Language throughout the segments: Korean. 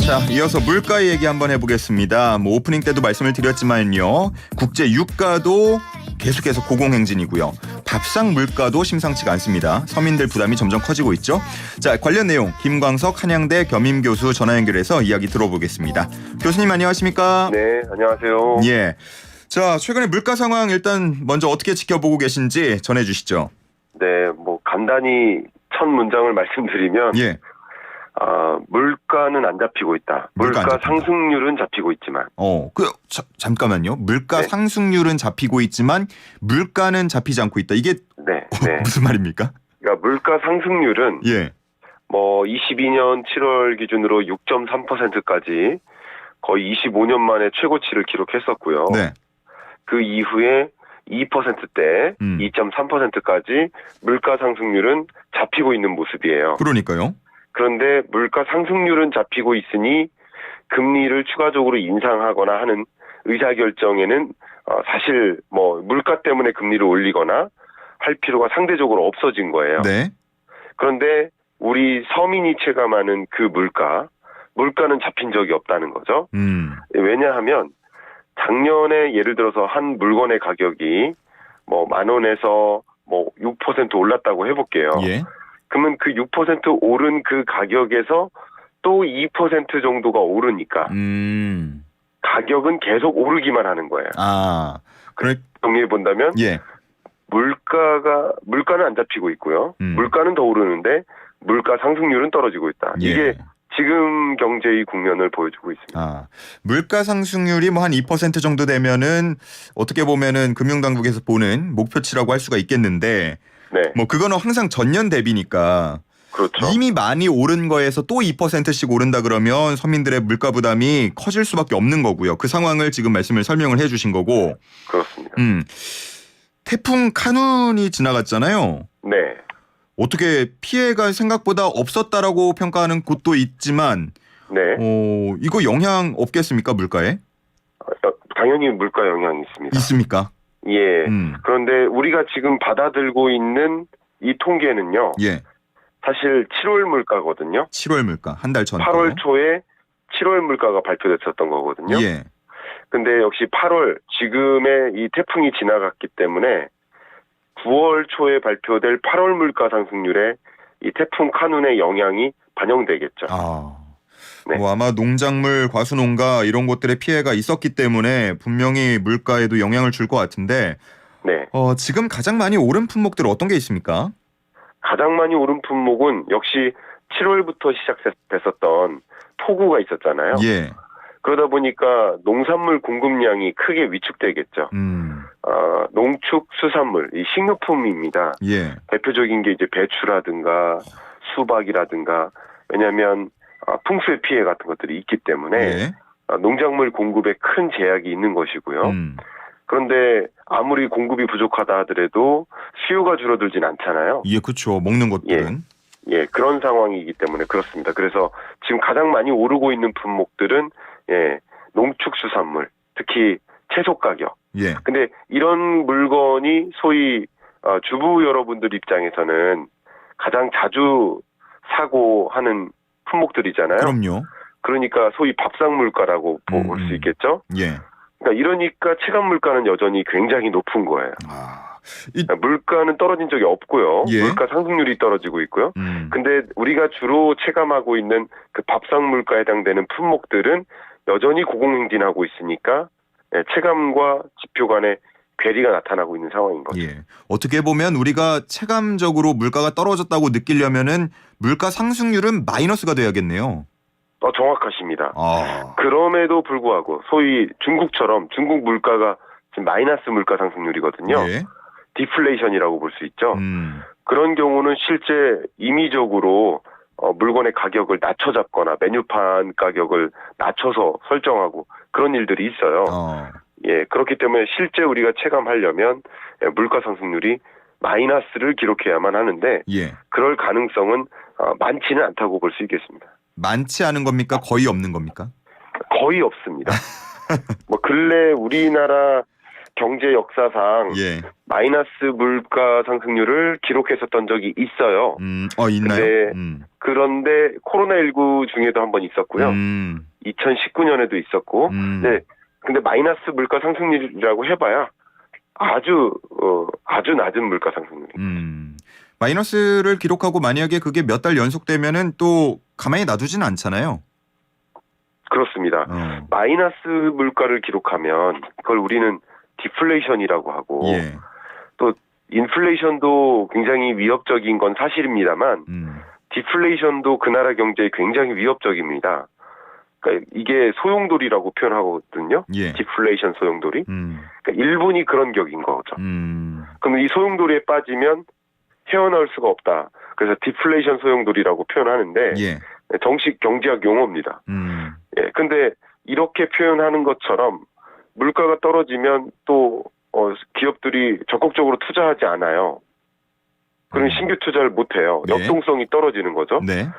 자, 이어서 물가 얘기 한번 해보겠습니다. 오프닝 때도 말씀을 드렸지만요. 국제 유가도 계속해서 고공행진이고요. 밥상 물가도 심상치가 않습니다. 서민들 부담이 점점 커지고 있죠. 자, 관련 내용 김광석 한양대 겸임교수 전화 연결해서 이야기 들어보겠습니다. 교수님 안녕하십니까? 네, 안녕하세요. 예. 자, 최근에 물가 상황 일단 먼저 어떻게 지켜보고 계신지 전해주시죠. 네, 간단히 첫 문장을 말씀드리면, 예. 물가는 안 잡히고 있다. 물가 안 물가 잡힌다. 상승률은 잡히고 있지만. 잠깐만요. 물가 네. 상승률은 잡히고 있지만 물가는 잡히지 않고 있다. 이게 네. 무슨 말입니까? 그러니까 물가 상승률은 예. 22년 7월 기준으로 6.3%까지 거의 25년 만에 최고치를 기록했었고요. 네. 그 이후에 2%대, 2.3%까지 물가 상승률은 잡히고 있는 모습이에요. 그러니까요. 그런데 물가 상승률은 잡히고 있으니 금리를 추가적으로 인상하거나 하는 의사결정에는 사실 물가 때문에 금리를 올리거나 할 필요가 상대적으로 없어진 거예요. 네. 그런데 우리 서민이 체감하는 그 물가는 잡힌 적이 없다는 거죠. 왜냐하면 작년에 예를 들어서 한 물건의 가격이 10,000원에서 6% 올랐다고 해볼게요. 예. 그러면 그 6% 오른 그 가격에서 또 2% 정도가 오르니까 가격은 계속 오르기만 하는 거예요. 그래. 정리해 본다면 예. 물가는 안 잡히고 있고요. 물가는 더 오르는데 물가 상승률은 떨어지고 있다. 예. 이게 지금 경제의 국면을 보여주고 있습니다. 물가 상승률이 한 2% 정도 되면은 어떻게 보면은 금융당국에서 보는 목표치라고 할 수가 있겠는데 네. 그거는 항상 전년 대비니까 그렇죠. 이미 많이 오른 거에서 또 2%씩 오른다 그러면 서민들의 물가 부담이 커질 수밖에 없는 거고요. 그 상황을 지금 설명을 해 주신 거고. 그렇습니다. 태풍 카눈이 지나갔잖아요. 네. 어떻게 피해가 생각보다 없었다라고 평가하는 곳도 있지만 네. 이거 영향 없겠습니까, 물가에? 당연히 물가 영향이 있습니다. 있습니까? 예. 그런데 우리가 지금 받아들고 있는 이 통계는요. 예. 사실 7월 물가거든요. 7월 물가 한 달 전. 8월 초에 7월 물가가 발표됐었던 거거든요. 예. 근데 역시 8월 지금의 이 태풍이 지나갔기 때문에 9월 초에 발표될 8월 물가 상승률에 이 태풍 카눈의 영향이 반영되겠죠. 네. 아마 농작물, 과수농가 이런 곳들의 피해가 있었기 때문에 분명히 물가에도 영향을 줄 것 같은데 네. 지금 가장 많이 오른 품목들 어떤 게 있습니까? 가장 많이 오른 품목은 역시 7월부터 시작됐었던 폭우가 있었잖아요. 예. 그러다 보니까 농산물 공급량이 크게 위축되겠죠. 농축 수산물, 이 식료품입니다. 예. 대표적인 게 이제 배추라든가 수박이라든가 왜냐하면 풍수의 피해 같은 것들이 있기 때문에 예. 농작물 공급에 큰 제약이 있는 것이고요. 그런데 아무리 공급이 부족하다 하더라도 수요가 줄어들진 않잖아요. 예, 그렇죠. 먹는 것들은. 예, 그런 상황이기 때문에 그렇습니다. 그래서 지금 가장 많이 오르고 있는 품목들은 농축수산물, 특히 채소 가격. 예. 근데 이런 물건이 소위 주부 여러분들 입장에서는 가장 자주 사고 하는 품목들이잖아요. 그럼요. 그러니까 소위 밥상 물가라고 볼 수 있겠죠. 예. 그러니까 이러니까 체감 물가는 여전히 굉장히 높은 거예요. 그러니까 물가는 떨어진 적이 없고요. 예. 물가 상승률이 떨어지고 있고요. 근데 우리가 주로 체감하고 있는 그 밥상 물가에 해당되는 품목들은 여전히 고공행진하고 있으니까 체감과 지표 간의 괴리가 나타나고 있는 상황인 거죠. 예. 어떻게 보면 우리가 체감적으로 물가가 떨어졌다고 느끼려면은 물가 상승률은 마이너스가 돼야겠네요. 정확하십니다. 그럼에도 불구하고 소위 중국처럼 중국 물가가 지금 마이너스 물가 상승률이거든요. 예. 디플레이션이라고 볼 수 있죠. 그런 경우는 실제 임의적으로 물건의 가격을 낮춰 잡거나 메뉴판 가격을 낮춰서 설정하고 그런 일들이 있어요. 예, 그렇기 때문에 실제 우리가 체감하려면 물가 상승률이 마이너스를 기록해야만 하는데 예. 그럴 가능성은 많지는 않다고 볼 수 있겠습니다. 많지 않은 겁니까? 거의 없는 겁니까? 거의 없습니다. 근래 우리나라 경제 역사상 예. 마이너스 물가 상승률을 기록했었던 적이 있어요. 있나요? 그런데 코로나19 중에도 한번 있었고요. 2019년에도 있었고. 네. 근데 마이너스 물가 상승률이라고 해봐야 아주 낮은 물가 상승률. 마이너스를 기록하고 만약에 그게 몇 달 연속되면은 또 가만히 놔두지는 않잖아요. 그렇습니다. 마이너스 물가를 기록하면 그걸 우리는 디플레이션이라고 하고 예. 또 인플레이션도 굉장히 위협적인 건 사실입니다만 디플레이션도 그 나라 경제에 굉장히 위협적입니다. 그러니까 이게 소용돌이라고 표현하거든요. 예. 디플레이션 소용돌이. 그러니까 일본이 그런 격인 거죠. 그럼 이 소용돌이에 빠지면 헤어나올 수가 없다. 그래서 디플레이션 소용돌이라고 표현하는데 예. 정식 경제학 용어입니다. 예, 근데 이렇게 표현하는 것처럼 물가가 떨어지면 또 기업들이 적극적으로 투자하지 않아요. 그럼 신규 투자를 못 해요. 네. 역동성이 떨어지는 거죠. 네.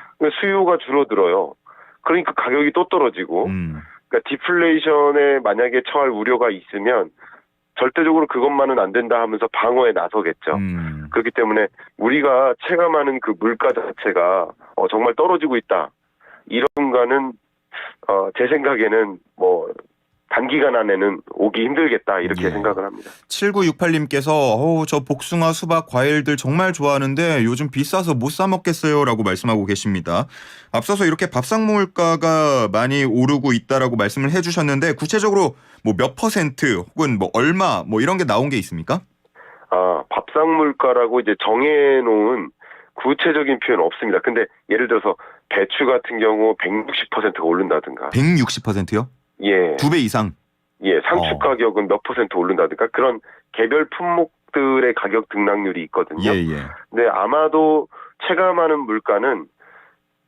수요가 줄어들어요. 그러니까 가격이 또 떨어지고. 그러니까 디플레이션에 만약에 처할 우려가 있으면 절대적으로 그것만은 안 된다 하면서 방어에 나서겠죠. 그렇기 때문에 우리가 체감하는 그 물가 자체가 정말 떨어지고 있다. 이런 순간은 제 생각에는 뭐 단기간 안에는 오기 힘들겠다 이렇게 예. 생각을 합니다. 7968님께서 저 복숭아, 수박, 과일들 정말 좋아하는데 요즘 비싸서 못 사 먹겠어요 라고 말씀하고 계십니다. 앞서서 이렇게 밥상 물가가 많이 오르고 있다라고 말씀을 해주셨는데 구체적으로 뭐 몇 퍼센트 혹은 뭐 얼마 뭐 이런 게 나온 게 있습니까? 밥상 물가라고 이제 정해놓은 구체적인 표현은 없습니다. 근데 예를 들어서 배추 같은 경우 160%가 오른다든가. 160%요? 예. 2배 이상? 예, 상추 가격은 몇 퍼센트 오른다든가 그런 개별 품목들의 가격 등락률이 있거든요. 예, 예. 근데 아마도 체감하는 물가는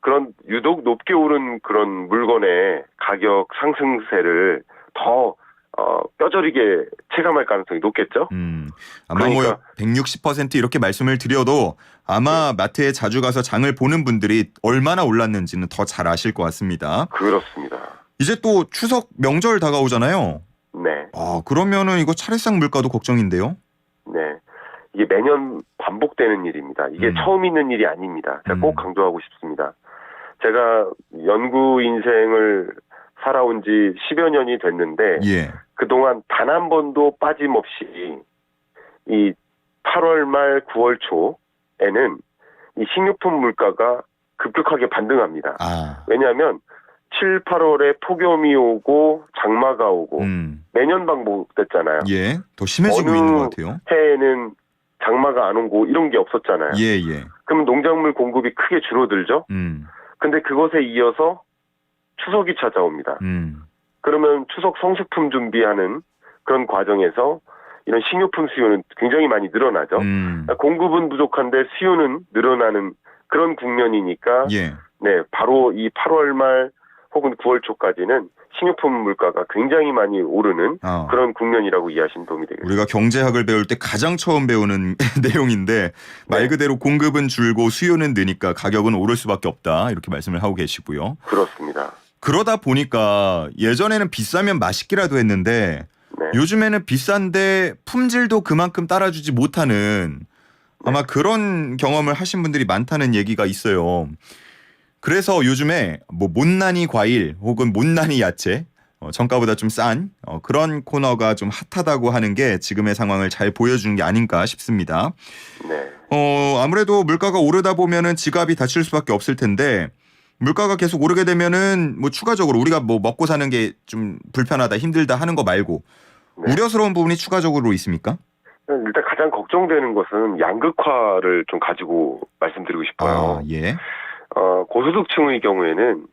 그런 유독 높게 오른 그런 물건의 가격 상승세를 더 뼈저리게 체감할 가능성이 높겠죠. 아마 그러니까, 뭐 160% 이렇게 말씀을 드려도 아마 마트에 자주 가서 장을 보는 분들이 얼마나 올랐는지는 더 잘 아실 것 같습니다. 그렇습니다. 이제 또 추석 명절 다가오잖아요. 네. 그러면은 이거 차례상 물가도 걱정인데요. 네. 이게 매년 반복되는 일입니다. 이게 처음 있는 일이 아닙니다. 제가 꼭 강조하고 싶습니다. 제가 연구 인생을 살아온 지 10여 년이 됐는데 예. 그동안 단 한 번도 빠짐없이 이 8월 말 9월 초에는 이 식료품 물가가 급격하게 반등합니다. 왜냐하면 7, 8월에 폭염이 오고 장마가 오고 매년 반복됐잖아요. 예, 더 심해지고 있는 것 같아요. 해에는 장마가 안 오고 이런 게 없었잖아요. 예, 예. 그러면 농작물 공급이 크게 줄어들죠. 근데 그것에 이어서 추석이 찾아옵니다. 그러면 추석 성수품 준비하는 그런 과정에서 이런 식료품 수요는 굉장히 많이 늘어나죠. 공급은 부족한데 수요는 늘어나는 그런 국면이니까 예. 네, 바로 이 8월 말 혹은 9월 초까지는 식료품 물가가 굉장히 많이 오르는 그런 국면이라고 이해하시면 도움이 되겠습니다. 우리가 경제학을 배울 때 가장 처음 배우는 내용인데 말 그대로 공급은 줄고 수요는 느니까 가격은 오를 수밖에 없다 이렇게 말씀을 하고 계시고요. 그렇습니다. 그러다 보니까 예전에는 비싸면 맛있기라도 했는데 네. 요즘에는 비싼데 품질도 그만큼 따라주지 못하는 아마 그런 경험을 하신 분들이 많다는 얘기가 있어요. 그래서 요즘에 뭐 못난이 과일 혹은 못난이 야채 정가보다 좀 싼 그런 코너가 좀 핫하다고 하는 게 지금의 상황을 잘 보여주는 게 아닌가 싶습니다. 네. 아무래도 물가가 오르다 보면은 지갑이 다칠 수밖에 없을 텐데 물가가 계속 오르게 되면은 뭐 추가적으로 우리가 뭐 먹고 사는 게 좀 불편하다 힘들다 하는 거 말고 네. 우려스러운 부분이 추가적으로 있습니까? 일단 가장 걱정되는 것은 양극화를 좀 가지고 말씀드리고 싶어요. 예. 고소득층의 경우에는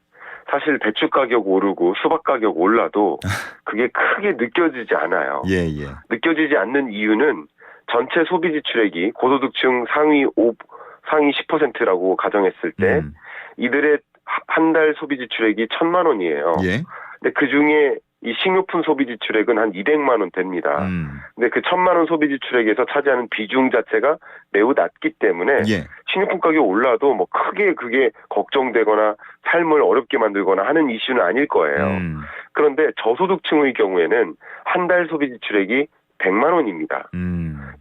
사실 배추 가격 오르고 수박 가격 올라도 그게 크게 느껴지지 않아요. 예, 예. 느껴지지 않는 이유는 전체 소비 지출액이 고소득층 상위 10%라고 가정했을 때 이들의 한 달 소비 지출액이 1,000만 원이에요. 예. 근데 그 중에 이 식료품 소비 지출액은 한 200만 원 됩니다. 근데 그 1,000만 원 소비 지출액에서 차지하는 비중 자체가 매우 낮기 때문에 예. 식료품 가격이 올라도 뭐 크게 그게 걱정되거나 삶을 어렵게 만들거나 하는 이슈는 아닐 거예요. 그런데 저소득층의 경우에는 한 달 소비 지출액이 100만 원입니다.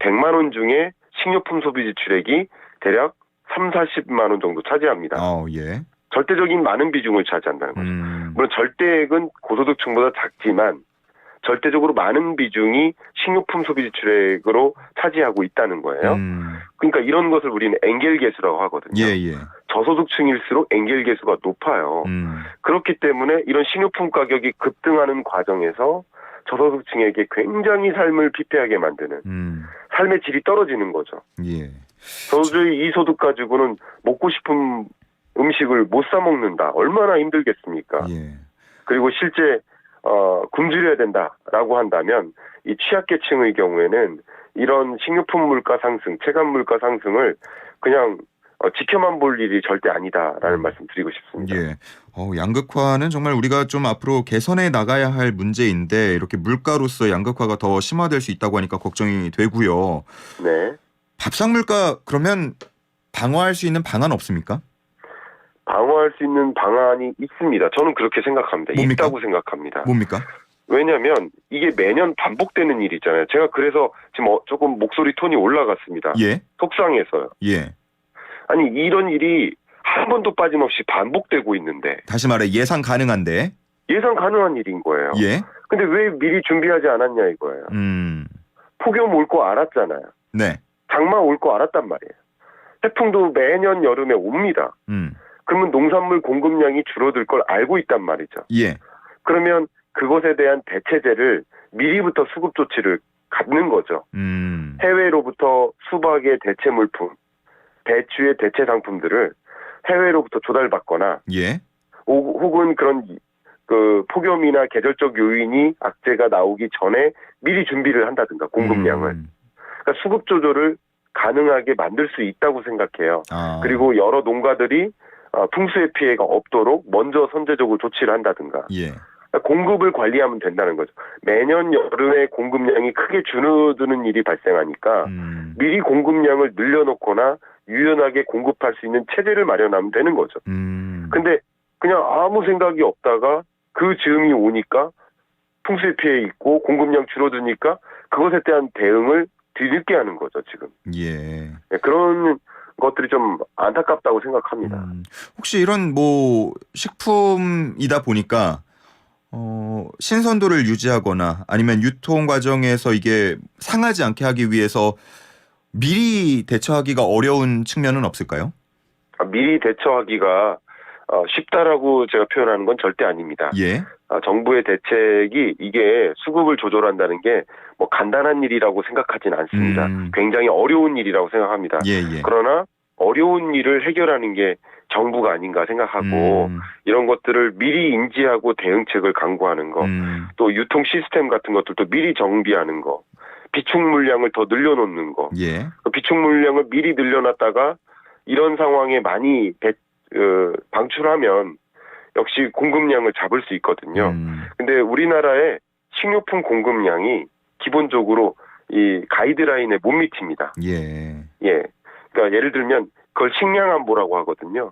100만 원 중에 식료품 소비 지출액이 대략 3, 40만 원 정도 차지합니다. 예. 절대적인 많은 비중을 차지한다는 거죠. 물론 절대액은 고소득층보다 작지만 절대적으로 많은 비중이 식료품 소비 지출액으로 차지하고 있다는 거예요. 그러니까 이런 것을 우리는 엔겔계수라고 하거든요. 예. 저소득층일수록 엔겔계수가 높아요. 그렇기 때문에 이런 식료품 가격이 급등하는 과정에서 저소득층에게 굉장히 삶을 피폐하게 만드는 삶의 질이 떨어지는 거죠. 예. 도저히 이 소득 가지고는 먹고 싶은 음식을 못 사 먹는다. 얼마나 힘들겠습니까? 예. 그리고 실제 굶주려야 된다라고 한다면 이 취약계층의 경우에는 이런 식료품 물가 상승, 체감 물가 상승을 그냥 지켜만 볼 일이 절대 아니다라는 말씀 드리고 싶습니다. 예. 양극화는 정말 우리가 좀 앞으로 개선해 나가야 할 문제인데 이렇게 물가로서 양극화가 더 심화될 수 있다고 하니까 걱정이 되고요. 네. 밥상 물가 그러면 방어할 수 있는 방안 없습니까? 방어할 수 있는 방안이 있습니다. 저는 그렇게 생각합니다. 뭡니까? 있다고 생각합니다. 뭡니까? 왜냐하면 이게 매년 반복되는 일이잖아요. 제가 그래서 지금 조금 목소리 톤이 올라갔습니다. 예. 속상해서요. 예. 아니 이런 일이 한 번도 빠짐없이 반복되고 있는데 다시 말해 예상 가능한데. 예상 가능한 일인 거예요. 예. 근데 왜 미리 준비하지 않았냐 이거예요. 폭염 올 거 알았잖아요. 네. 장마 올 거 알았단 말이에요. 태풍도 매년 여름에 옵니다. 그러면 농산물 공급량이 줄어들 걸 알고 있단 말이죠. 예. 그러면 그것에 대한 대체제를 미리부터 수급 조치를 갖는 거죠. 해외로부터 수박의 대체 물품, 대추의 대체 상품들을 해외로부터 조달받거나 예. 혹은 그런 그 폭염이나 계절적 요인이 악재가 나오기 전에 미리 준비를 한다든가 공급량을. 그러니까 수급 조절을 가능하게 만들 수 있다고 생각해요. 그리고 여러 농가들이 풍수의 피해가 없도록 먼저 선제적으로 조치를 한다든가. 예. 그러니까 공급을 관리하면 된다는 거죠. 매년 여름에 공급량이 크게 줄어드는 일이 발생하니까 미리 공급량을 늘려놓거나 유연하게 공급할 수 있는 체제를 마련하면 되는 거죠. 근데 그냥 아무 생각이 없다가 그 즈음이 오니까 풍수의 피해 있고 공급량 줄어드니까 그것에 대한 대응을 뒤늦게 하는 거죠, 지금. 예. 네, 그런 것들이 좀 안타깝다고 생각합니다. 혹시 이런 뭐 식품이다 보니까 신선도를 유지하거나 아니면 유통 과정에서 이게 상하지 않게 하기 위해서 미리 대처하기가 어려운 측면은 없을까요? 미리 대처하기가 쉽다라고 제가 표현하는 건 절대 아닙니다. 예. 정부의 대책이 이게 수급을 조절한다는 게 뭐 간단한 일이라고 생각하진 않습니다. 굉장히 어려운 일이라고 생각합니다. 예. 그러나 어려운 일을 해결하는 게 정부가 아닌가 생각하고 이런 것들을 미리 인지하고 대응책을 강구하는 거, 또 유통 시스템 같은 것들도 미리 정비하는 거, 비축 물량을 더 늘려놓는 거, 예. 그 비축 물량을 미리 늘려놨다가 이런 상황에 많이 방출하면 역시 공급량을 잡을 수 있거든요. 근데 우리나라의 식료품 공급량이 기본적으로 이 가이드라인에 못 미칩니다. 예. 예. 그러니까 예를 들면 그걸 식량안보라고 하거든요.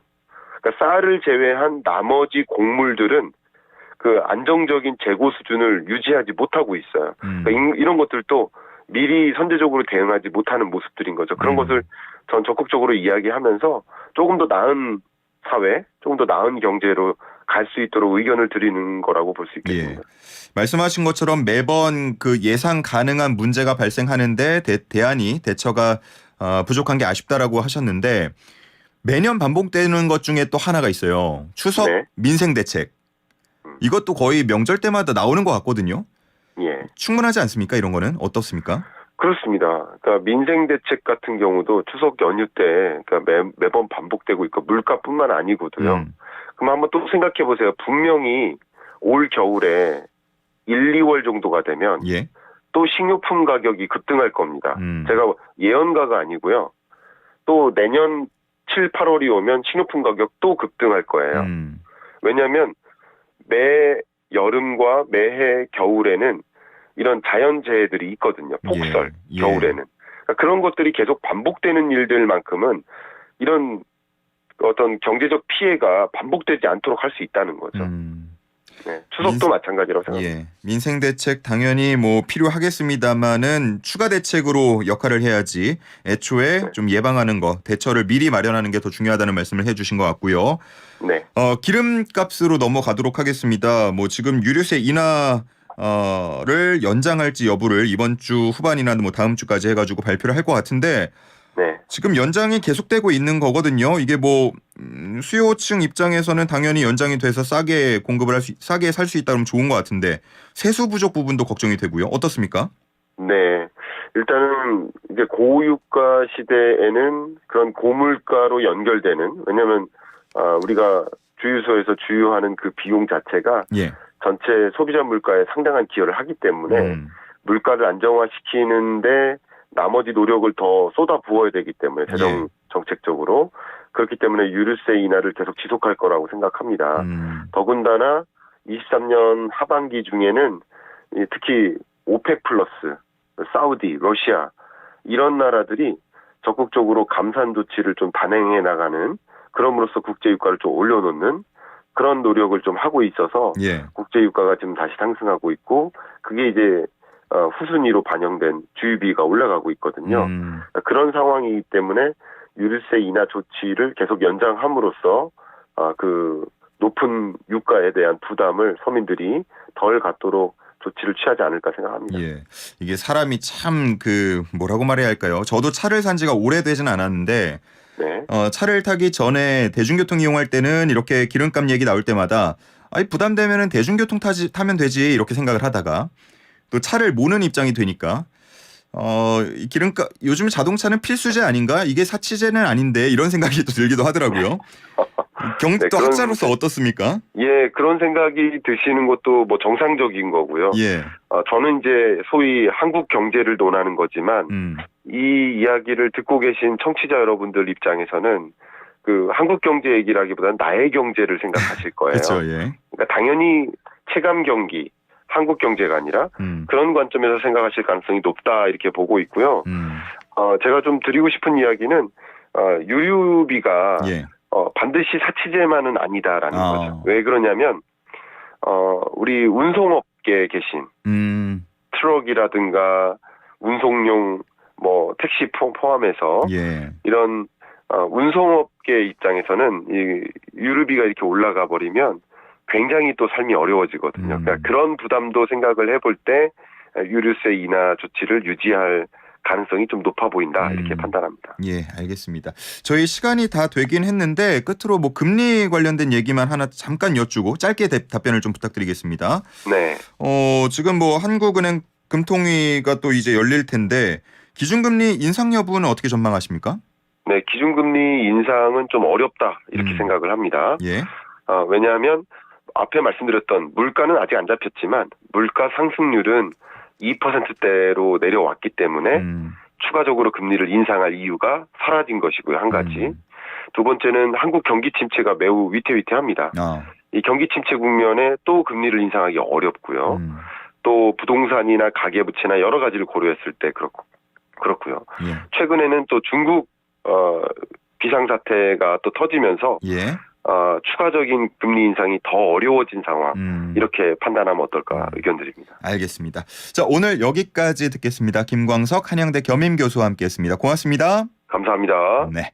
그러니까 쌀을 제외한 나머지 곡물들은 그 안정적인 재고 수준을 유지하지 못하고 있어요. 그러니까 이런 것들도 미리 선제적으로 대응하지 못하는 모습들인 거죠. 그런 것을 전 적극적으로 이야기하면서 조금 더 나은 사회, 조금 더 나은 경제로 갈 수 있도록 의견을 드리는 거라고 볼 수 있겠습니다. 예. 말씀하신 것처럼 매번 그 예상 가능한 문제가 발생하는데 대처가 부족한 게 아쉽다라고 하셨는데 매년 반복되는 것 중에 또 하나가 있어요. 추석 네. 민생 대책. 이것도 거의 명절 때마다 나오는 것 같거든요. 예. 충분하지 않습니까? 이런 거는 어떻습니까? 그렇습니다. 그러니까 민생 대책 같은 경우도 추석 연휴 때 그러니까 매번 반복되고 있고 물가뿐만 아니고도요. 그럼 한번 또 생각해 보세요. 분명히 올 겨울에 1, 2월 정도가 되면 예. 또 식료품 가격이 급등할 겁니다. 제가 예언가가 아니고요. 또 내년 7, 8월이 오면 식료품 가격 또 급등할 거예요. 왜냐하면 매 여름과 매해 겨울에는 이런 자연재해들이 있거든요. 폭설, 예. 겨울에는. 그러니까 그런 것들이 계속 반복되는 일들만큼은 이런 어떤 경제적 피해가 반복되지 않도록 할 수 있다는 거죠. 네, 추석도 마찬가지라고 생각합니다. 예, 민생 대책 당연히 뭐 필요하겠습니다만은 추가 대책으로 역할을 해야지 애초에 네. 좀 예방하는 거, 대처를 미리 마련하는 게 더 중요하다는 말씀을 해주신 것 같고요. 네. 기름값으로 넘어가도록 하겠습니다. 뭐 지금 유류세 인하를 연장할지 여부를 이번 주 후반이나 뭐 다음 주까지 해가지고 발표를 할 것 같은데. 네. 지금 연장이 계속되고 있는 거거든요. 이게 뭐 수요층 입장에서는 당연히 연장이 돼서 싸게 공급을 싸게 살 수 있다 그러면 좋은 것 같은데 세수 부족 부분도 걱정이 되고요. 어떻습니까? 네. 일단은 이제 고유가 시대에는 그런 고물가로 연결되는, 왜냐하면 우리가 주유소에서 주유하는 그 비용 자체가 예. 전체 소비자 물가에 상당한 기여를 하기 때문에 물가를 안정화시키는데 나머지 노력을 더 쏟아 부어야 되기 때문에 재정 정책적으로 그렇기 때문에 유류세 인하를 계속 지속할 거라고 생각합니다. 더군다나 23년 하반기 중에는 특히 오펙 플러스, 사우디, 러시아 이런 나라들이 적극적으로 감산 조치를 좀 단행해 나가는, 그럼으로써 국제 유가를 좀 올려놓는 그런 노력을 좀 하고 있어서 국제 유가가 지금 다시 상승하고 있고, 그게 이제 후순위로 반영된 주유비가 올라가고 있거든요. 그런 상황이기 때문에 유류세 인하 조치를 계속 연장함으로써 그 높은 유가에 대한 부담을 서민들이 덜 갖도록 조치를 취하지 않을까 생각합니다. 예, 이게 사람이 참 뭐라고 말해야 할까요? 저도 차를 산 지가 오래되진 않았는데 네. 차를 타기 전에 대중교통 이용할 때는 이렇게 기름값 얘기 나올 때마다 부담되면은 대중교통 타면 되지 이렇게 생각을 하다가 또 차를 모는 입장이 되니까 이 기름값 요즘 자동차는 필수제 아닌가? 이게 사치제는 아닌데 이런 생각이 또 들기도 하더라고요. 또 학자로서 어떻습니까? 예, 그런 생각이 드시는 것도 뭐 정상적인 거고요. 예. 저는 이제 소위 한국 경제를 논하는 거지만 이 이야기를 듣고 계신 청취자 여러분들 입장에서는 그 한국 경제 얘기라기보다는 나의 경제를 생각하실 거예요. 그렇죠. 예. 그러니까 당연히 체감 경기, 한국 경제가 아니라 그런 관점에서 생각하실 가능성이 높다 이렇게 보고 있고요. 제가 좀 드리고 싶은 이야기는 유류비가 반드시 사치제만은 아니다라는 거죠. 왜 그러냐면 우리 운송업계에 계신 트럭이라든가 운송용 뭐 택시 포함해서 이런 운송업계 입장에서는 이 유류비가 이렇게 올라가 버리면 굉장히 또 삶이 어려워지거든요. 그러니까 그런 부담도 생각을 해볼 때 유류세 인하 조치를 유지할 가능성이 좀 높아 보인다 이렇게 판단합니다. 예, 알겠습니다. 저희 시간이 다 되긴 했는데 끝으로 뭐 금리 관련된 얘기만 하나 잠깐 여쭈고 짧게 답변을 좀 부탁드리겠습니다. 네. 지금 뭐 한국은행 금통위가 또 이제 열릴 텐데 기준금리 인상 여부는 어떻게 전망하십니까? 네, 기준금리 인상은 좀 어렵다 이렇게 생각을 합니다. 예. 왜냐하면 앞에 말씀드렸던 물가는 아직 안 잡혔지만 물가 상승률은 2%대로 내려왔기 때문에 추가적으로 금리를 인상할 이유가 사라진 것이고요. 한 가지. 두 번째는 한국 경기 침체가 매우 위태위태합니다. 이 경기 침체 국면에 또 금리를 인상하기 어렵고요. 또 부동산이나 가계부채나 여러 가지를 고려했을 때 그렇고요. 최근에는 또 중국 비상사태가 또 터지면서 추가적인 금리 인상이 더 어려워진 상황 이렇게 판단하면 어떨까 의견드립니다. 알겠습니다. 자, 오늘 여기까지 듣겠습니다. 김광석 한양대 겸임교수와 함께했습니다. 고맙습니다. 감사합니다. 네.